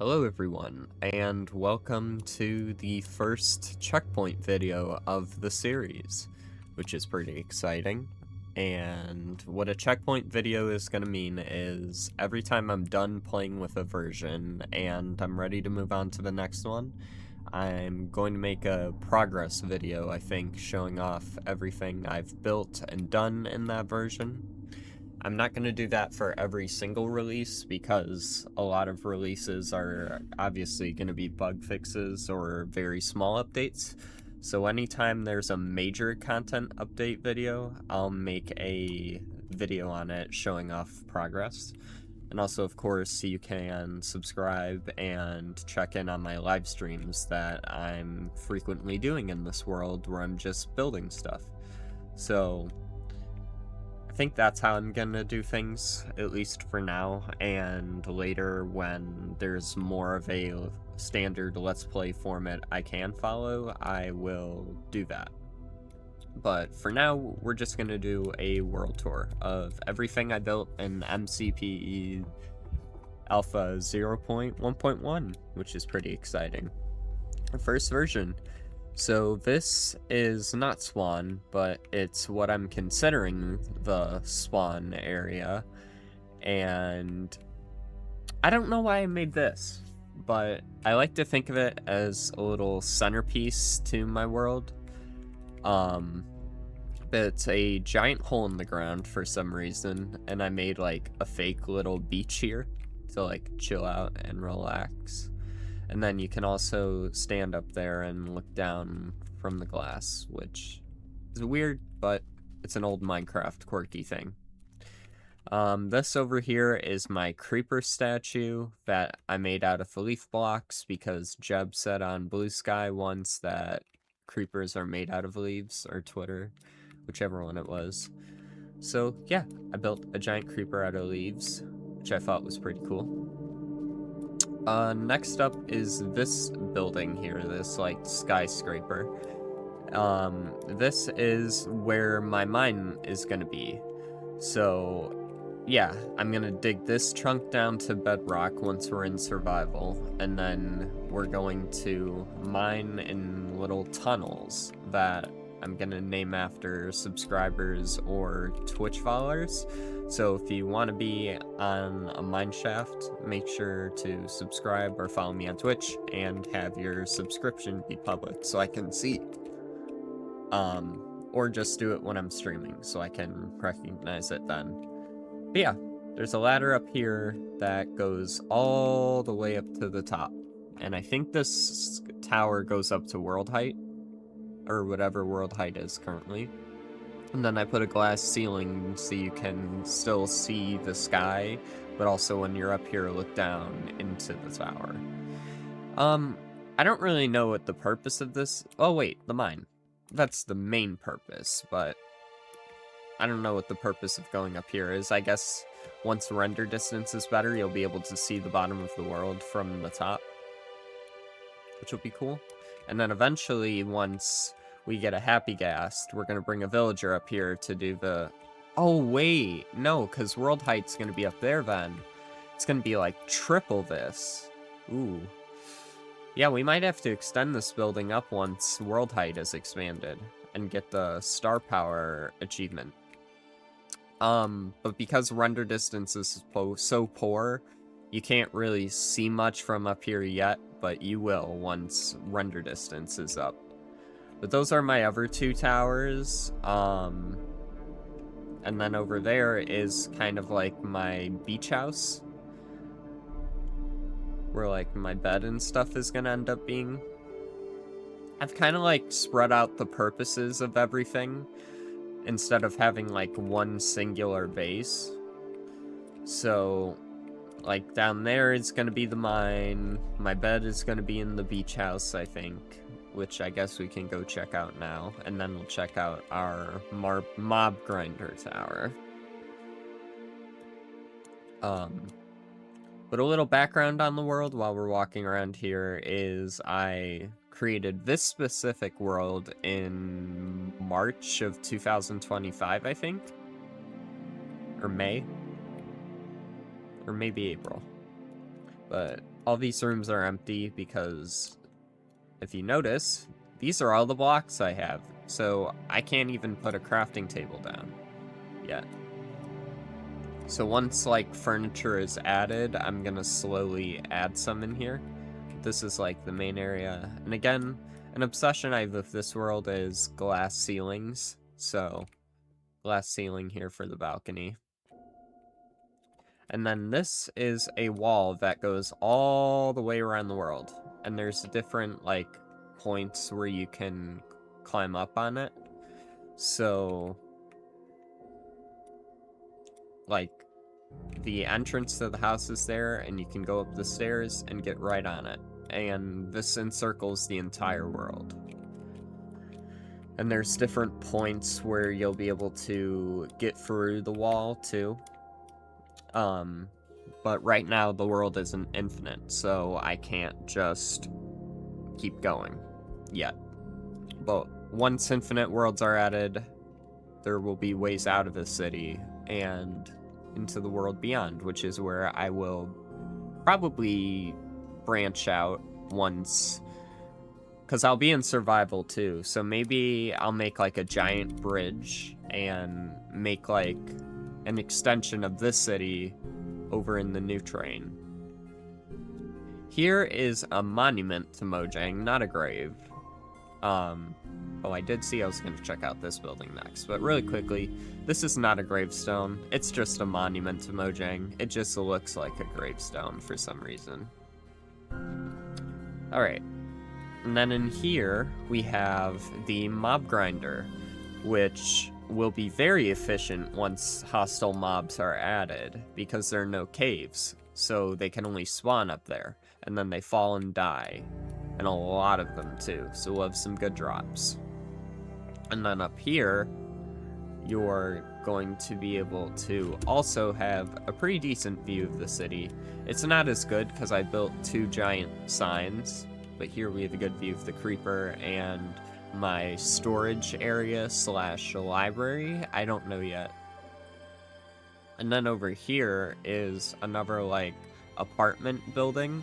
Hello everyone, and welcome to the first checkpoint video of the series, which is pretty exciting. And what a checkpoint video is going to mean is every time I'm done playing with a version and I'm ready to move on to the next one, I'm going to make a progress video, I think, showing off everything I've built and done in that version. I'm not going to do that for every single release because a lot of releases are obviously going to be bug fixes or very small updates. So anytime there's a major content update video, I'll make a video on it showing off progress. And also, of course, you can subscribe and check in on my live streams that I'm frequently doing in this world where I'm just building stuff. So I think that's how I'm gonna do things, at least for now, and later when there's more of a standard Let's Play format I can follow, I will do that. But for now, we're just gonna do a world tour of everything I built in MCPE Alpha 0.1.1, which is pretty exciting. The first version. So this is not spawn, but it's what I'm considering the spawn area, and I don't know why I made this, but I like to think of it as a little centerpiece to my world. It's a giant hole in the ground for some reason, and I made like a fake little beach here to like chill out and relax. And then you can also stand up there and look down from the glass, which is weird, but it's an old Minecraft quirky thing. This over here is my creeper statue that I made out of leaf blocks because Jeb said on Blue Sky once that creepers are made out of leaves, or Twitter, whichever one it was. So yeah, I built a giant creeper out of leaves, which I thought was pretty cool. Next up is this building here, this, like, skyscraper. This is where my mine is gonna be. So, yeah, I'm gonna dig this chunk down to bedrock once we're in survival, and then we're going to mine in little tunnels that I'm gonna name after subscribers or Twitch followers. So if you want to be on a mine shaft, make sure to subscribe or follow me on Twitch and have your subscription be public so I can see. Or just do it when I'm streaming so I can recognize it then. But yeah, there's a ladder up here that goes all the way up to the top. And I think this tower goes up to world height, or whatever world height is currently. And then I put a glass ceiling so you can still see the sky, but also when you're up here, look down into the tower. I don't really know what the purpose of this... Oh, wait, the mine. That's the main purpose, but I don't know what the purpose of going up here is. I guess once render distance is better, you'll be able to see the bottom of the world from the top, which will be cool. And then eventually, once we get a happy ghast, we're going to bring a villager up here to do the... Oh, wait. No, because world height's going to be up there then. It's going to be like triple this. Ooh. Yeah, we might have to extend this building up once world height is expanded and get the star power achievement. But because render distance is so poor, you can't really see much from up here yet, but you will once render distance is up. But those are my other two towers, and then over there is kind of like my beach house, where like my bed and stuff is gonna end up being. I've kind of like spread out the purposes of everything, instead of having like one singular base. So, like down there is gonna be the mine, my bed is gonna be in the beach house, I think, which I guess we can go check out now, and then we'll check out our mob grinder tower. But a little background on the world while we're walking around here is I created this specific world in March of 2025, I think, or May, or maybe April. But all these rooms are empty because, if you notice, these are all the blocks I have. So I can't even put a crafting table down yet. So once, like, furniture is added, I'm gonna slowly add some in here. This is, like, the main area. And again, an obsession I have with this world is glass ceilings. So, glass ceiling here for the balcony. And then this is a wall that goes all the way around the world. And there's different, like, points where you can climb up on it. So, like, the entrance to the house is there, and you can go up the stairs and get right on it. And this encircles the entire world. And there's different points where you'll be able to get through the wall, too. But right now the world isn't infinite, so I can't just keep going yet. But once infinite worlds are added, there will be ways out of the city and into the world beyond, which is where I will probably branch out once, because I'll be in survival too, so maybe I'll make like a giant bridge and make like an extension of this city over in the new train. Here is a monument to Mojang, not a grave. Oh, I did see I was going to check out this building next, but really quickly, this is not a gravestone. It's just a monument to Mojang. It just looks like a gravestone for some reason. Alright. And then in here, we have the mob grinder, which will be very efficient once hostile mobs are added, because there are no caves, so they can only spawn up there, and then they fall and die. And a lot of them too, so we'll have some good drops. And then up here, you're going to be able to also have a pretty decent view of the city. It's not as good because I built 2 giant signs, but here we have a good view of the creeper and my storage area / library. I don't know yet. And then over here is another like apartment building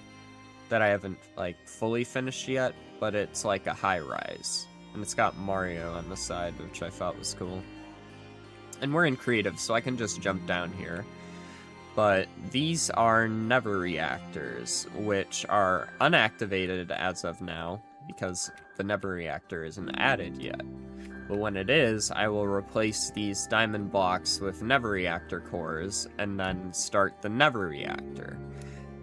that I haven't like fully finished yet, but it's like a high rise. And it's got Mario on the side, which I thought was cool. And we're in creative, so I can just jump down here. But these are Never reactors, which are unactivated as of now, because the Never reactor isn't added yet. But when it is, I will replace these diamond blocks with Never reactor cores, and then start the Never reactor.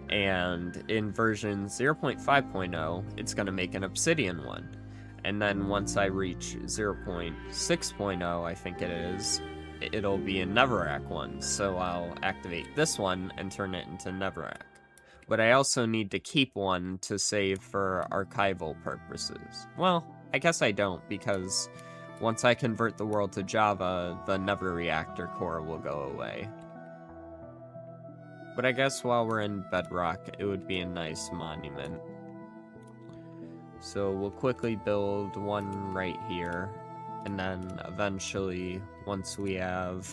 And in version 0.5.0, it's going to make an obsidian one. And then once I reach 0.6.0, I think it is, it'll be a Netherrack one. So I'll activate this one and turn it into Netherrack. But I also need to keep one to save for archival purposes. Well, I guess I don't, because once I convert the world to Java, the Never reactor core will go away. But I guess while we're in Bedrock, it would be a nice monument. So we'll quickly build one right here, and then eventually, once we have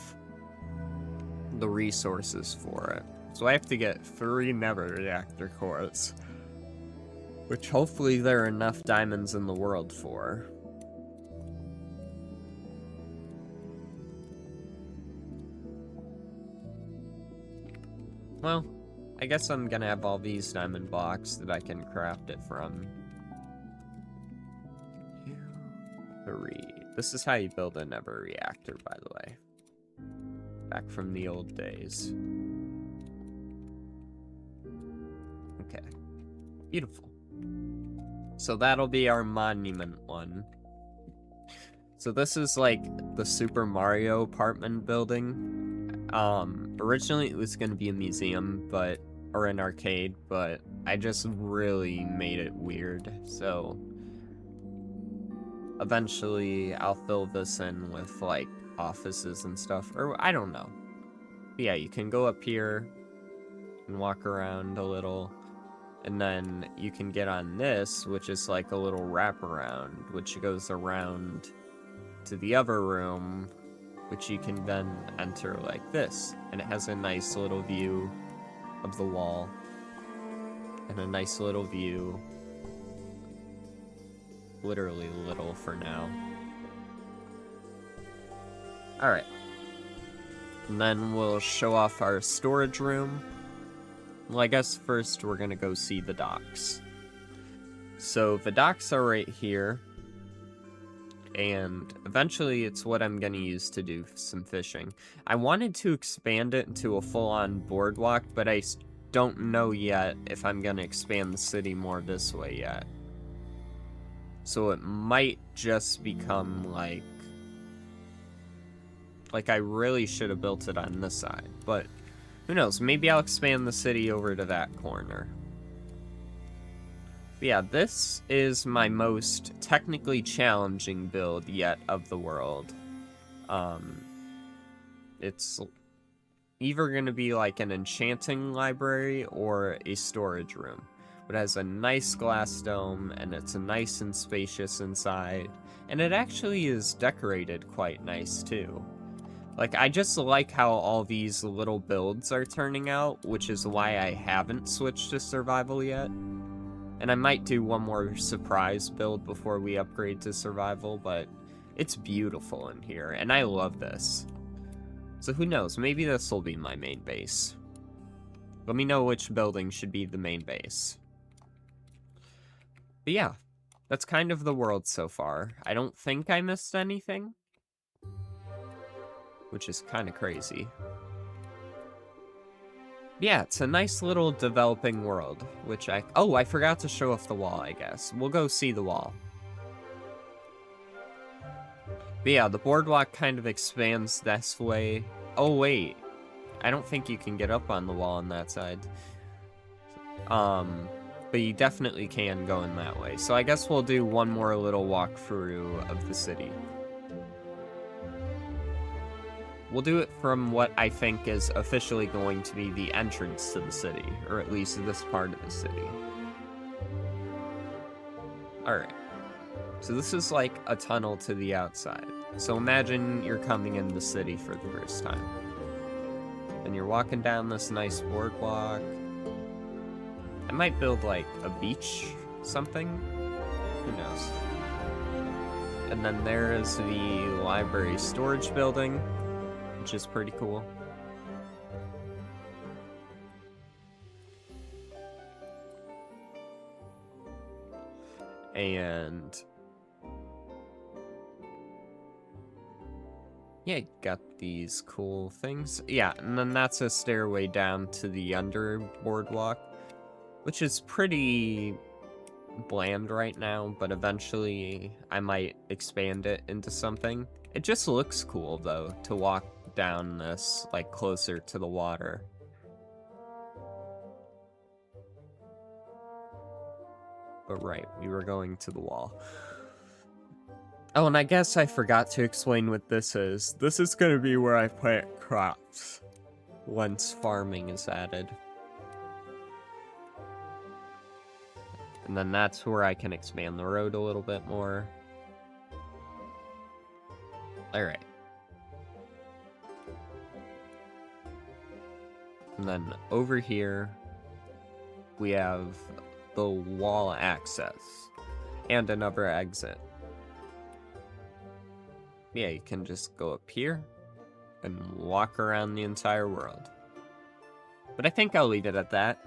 the resources for it. So I have to get 3 Never reactor cores, which hopefully there are enough diamonds in the world for. Well, I guess I'm gonna have all these diamond blocks that I can craft it from. 3. This is how you build a Never reactor, by the way. Back from the old days. Okay. Beautiful. So that'll be our monument one. So this is like the Super Mario apartment building. Originally it was gonna be a museum, or an arcade, but I just really made it weird, so eventually I'll fill this in with like offices and stuff, or I don't know. But yeah, you can go up here and walk around a little, and then you can get on this, which is like a little wraparound, which goes around to the other room, which you can then enter like this, and it has a nice little view of the wall. And a nice little view. Literally little for now. Alright. And then we'll show off our storage room. Well, I guess first we're gonna go see the docks. So the docks are right here. And eventually it's what I'm gonna use to do some fishing. I wanted to expand it into a full-on boardwalk, but I don't know yet if I'm gonna expand the city more this way yet. So it might just become like I really should have built it on this side, but who knows, maybe I'll expand the city over to that corner. But yeah, this is my most technically challenging build yet of the world. It's either going to be like an enchanting library or a storage room. It has a nice glass dome, and it's nice and spacious inside, and it actually is decorated quite nice too. Like, I just like how all these little builds are turning out, which is why I haven't switched to survival yet. And I might do one more surprise build before we upgrade to survival, but it's beautiful in here, and I love this. So who knows, maybe this will be my main base. Let me know which building should be the main base. But yeah, that's kind of the world so far. I don't think I missed anything, which is kind of crazy. Yeah, it's a nice little developing world, which oh, I forgot to show off the wall, I guess. We'll go see the wall. But yeah, the boardwalk kind of expands this way. Oh, wait. I don't think you can get up on the wall on that side. But you definitely can go in that way. So I guess we'll do one more little walkthrough of the city. We'll do it from what I think is officially going to be the entrance to the city, or at least this part of the city. Alright. So this is like a tunnel to the outside. So imagine you're coming in the city for the first time. And you're walking down this nice boardwalk. I might build like a beach, something. Who knows? And then there is the library storage building, which is pretty cool. And yeah, got these cool things. Yeah, and then that's a stairway down to the under boardwalk, which is pretty bland right now, but eventually I might expand it into something. It just looks cool though to walk down this like closer to the water. But right, we were going to the wall. Oh, and I guess I forgot to explain what this is. This is gonna be where I plant crops once farming is added. And then that's where I can expand the road a little bit more. Alright. And then over here, we have the wall access and another exit. Yeah, you can just go up here and walk around the entire world. But I think I'll leave it at that.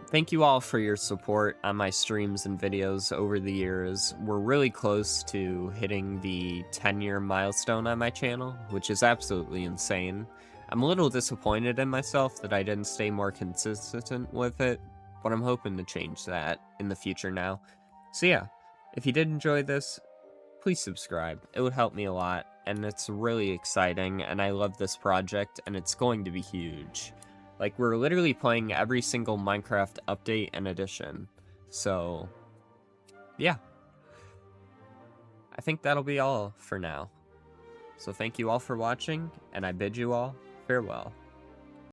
Thank you all for your support on my streams and videos over the years. We're really close to hitting the 10-year milestone on my channel, which is absolutely insane. I'm a little disappointed in myself that I didn't stay more consistent with it, but I'm hoping to change that in the future now. So yeah, if you did enjoy this, please subscribe. It would help me a lot, and it's really exciting, and I love this project, and it's going to be huge. Like, we're literally playing every single Minecraft update and edition. So, yeah. I think that'll be all for now. So thank you all for watching, and I bid you all farewell.